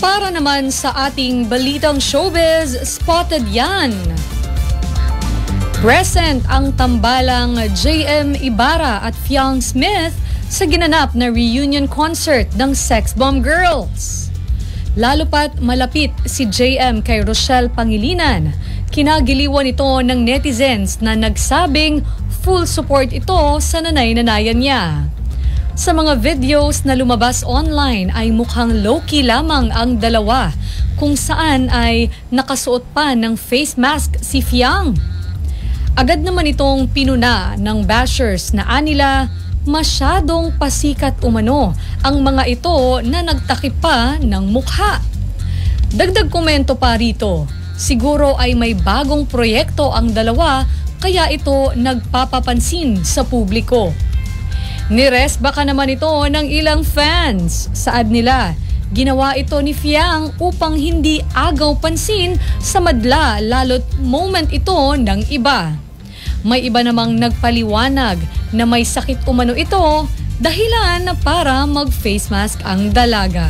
Para naman sa ating balitang showbiz, spotted yan. Present ang tambalang JM Ibarra at Fiang Smith sa ginanap na reunion concert ng Sex Bomb Girls. Lalo pat malapit si JM kay Rochelle Pangilinan, kinagiliwan ito ng netizens na nagsabing full support ito sa nanay-nanayan niya. Sa mga videos na lumabas online ay mukhang low-key lamang ang dalawa, kung saan ay nakasuot pa ng face mask si Fiang. Agad naman itong pinuna ng bashers na anila masyadong pasikat umano ang mga ito na nagtakip pa ng mukha. Dagdag komento pa rito, siguro ay may bagong proyekto ang dalawa kaya ito nagpapapansin sa publiko. Nires baka naman ito ng ilang fans. Saad nila, ginawa ito ni Fiang upang hindi agaw pansin sa madla lalo't moment ito ng iba. May iba namang nagpaliwanag na may sakit umano ito dahilan para mag-face mask ang dalaga.